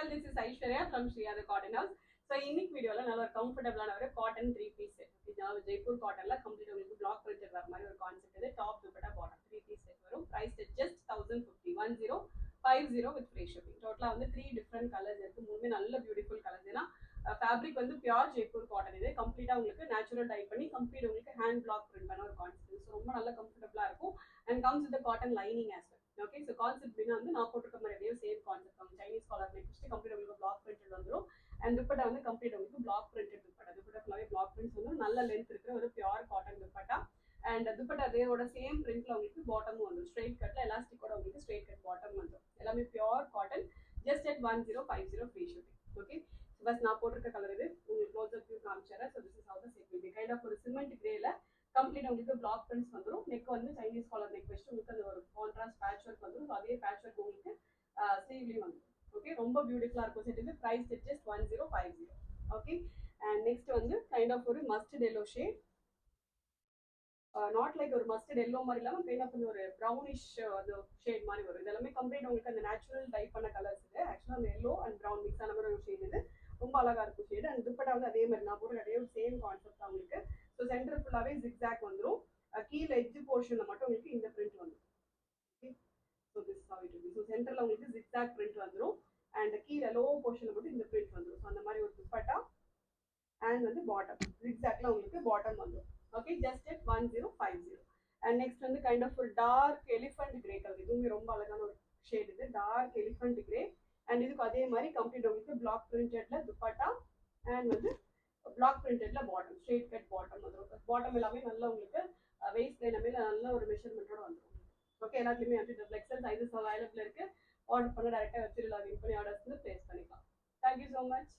channel. This is Aishwarya from Shriya the Cotton House. So இன்னைக்கு வீடியோல நல்ல ஒரு கம்ஃபர்ட்டபிளான ஒரு காட்டன் 3 பீஸ் செட். இது ஜெய்ப்பூர் காட்டன்ல கம்ப்ளீட் உங்களுக்கு பிளாக் பிரிண்டட் வர மாதிரி ஒரு கான்செப்ட் இது. Top dupatta bottom 3 piece set வரும். Price just 1050 with free shipping. டோட்டலா வந்து 3 டிஃபரண்ட் கலர்ஸ் இருக்கு. மூணுமே நல்ல பியூட்டிஃபுல் கலர்ஸ். ஏன்னா ஃபேப்ரிக் வந்து பியூர் ஜெய்ப்பூர் காட்டன். இது கம்ப்ளீட்டா உங்களுக்கு நேச்சுரல் டை பண்ணி கம்ப்ளீட் உங்களுக்கு ஹேண்ட் பிளாக் பிரிண்ட் பண்ண ஒரு கான்செப்ட். ஸோ ரொம்ப நல்ல கம்ஃபர்ட்டபிளா இருக்கும். And comes with cotton lining as well. Okay, so concept வந்து நான் போட்டிருக்க மாதிரி சேம் கான்செப்ட் வந்து சைனீஸ் காலர் நெக்ஸ்ட் கம்ப்ளீட் உங்களுக்கு பிளாக் பிரிண்டட் வந்துடும். அண்ட் துப்பட்டா வந்து கம்ப்ளீட் உங்களுக்கு பிளாக் பிரிண்டட் துப்பட்டா. துப்பட்டா ஃபுல்லாவே பிளாக் பிரிண்ட்ஸ் வந்து நல்ல லென்த் இருக்கிற ஒரு pure cotton dupatta. And dupatta அதோட சேம் பிரிண்ட்ல உங்களுக்கு பாட்டமும் வந்துடும். ஸ்ட்ரெயிட் கட்ல எலாஸ்டிக்கோட உங்களுக்கு ஸ்ட்ரெயிட் கட் பாட்டம் வந்துடும். எல்லாமே pure cotton. Just at 1050 free shipping. Okay, பஸ் நான் போட்டிருக்க கலர் இது. உங்களுக்கு க்ளோஸ் அப் வியூ காமிச்சறேன். So this is how the set will be. Kind of ஒரு சிமெண்ட் கிரேல கம்ப்ளீட் உங்களுக்கு பிளாக் பிரிண்ட்ஸ் வந்துடும். நெக் வந்து சைனீஸ் காலர் நெக் வச்சு உங்களுக்கு அந்த ஒரு கான்ட்ராஸ்ட் பேட்ச் ஒர்க் வந்துடும். அதே பேட்ச் ஒர்க் உங்களுக்கு ஸ்லீவ்லயும் வந்துடும். ஓகே, ரொம்ப பியூட்டிஃபுல்லா இருக்கும் செட் இது. Price just 1050. Okay, and next வந்து கைண்ட் ஆஃப் ஒரு mustard yellow shade. Not like ஒரு மஸ்டர்ட் எல்லோ மாதிரி இல்லாமல் கைண்ட் ஆஃப் ஒரு ப்ரௌனிஷ் ஷேட் மாதிரி வரும். இது எல்லாமே கம்ப்ளீட் உங்களுக்கு அந்த நேச்சுரல் டைப் பண்ண கலர்ஸ் இது. ஆக்சுவலாக அந்த எல்லோ அண்ட் ப்ரௌன் மிக்ஸ் ஆன மாதிரி ஒரு ஷேட் இது. ரொம்ப அழகா இருக்கும் ஷேட். அண்ட் துப்பட்டா வந்து அதே மாதிரி நான் போடுற அதே ஒரு சேம் கான்செப்ட் தான் உங்களுக்கு. ஸோ சென்டர் ஃபுல்லாவே ஜிக்ஸாக் வந்துடும். கீழே எட்ஜ் போர்ஷன்ல மட்டும் உங்களுக்கு இந்த பிரிண்ட் வந்துடும். Okay, so this how it will be. So சென்டர்ல உங்களுக்கு ஜிக்ஸாக் பிரிண்ட் வந்துடும். அண்ட் கீழே லோ போர்ஷன்ல மட்டும் இந்த பிரிண்ட் வந்துடும். ஸோ அந்த மாதிரி ஒரு துப்பட்டா. அண்ட் வந்து பாட்டம் ஜிக்ஸாக்ல உங்களுக்கு பாட்டம் வந்துடும். Okay, just at 1050. And next வந்து கைண்ட் ஆஃப் ஒரு டார்க் எலிஃபண்ட் கிரே கலர். இதுவுமே ரொம்ப அழகான ஒரு ஷேட் இது. Dark elephant grey. அண்ட் இதுக்கு அதே மாதிரி கம்ப்ளீட் உங்களுக்கு பிளாக் பிரிண்டட்ல துப்பட்டா. அண்ட் வந்து பிளாக் பிரிண்டட்ல பாட்டம் ஸ்ட்ரெயிட் கட் பாட்டம் வந்துடும். பாட்டம் எல்லாமே நல்லா உங்களுக்கு வெயிட் எல்லாமே நல்ல ஒரு மெஷர்மெண்ட்டோட வந்துடும். ஓகே, எல்லாத்துலேயுமே வந்து டபுள் எக்ஸல் சைஸஸ் அவைலபிள் இருக்கு. ஆர்டர் பண்ண டேரெக்டாக வெப்சைட்ல லிங்க் பண்ணி ஆர்டர்ஸ் வந்து பிளேஸ் பண்ணிக்கலாம். Thank you so much.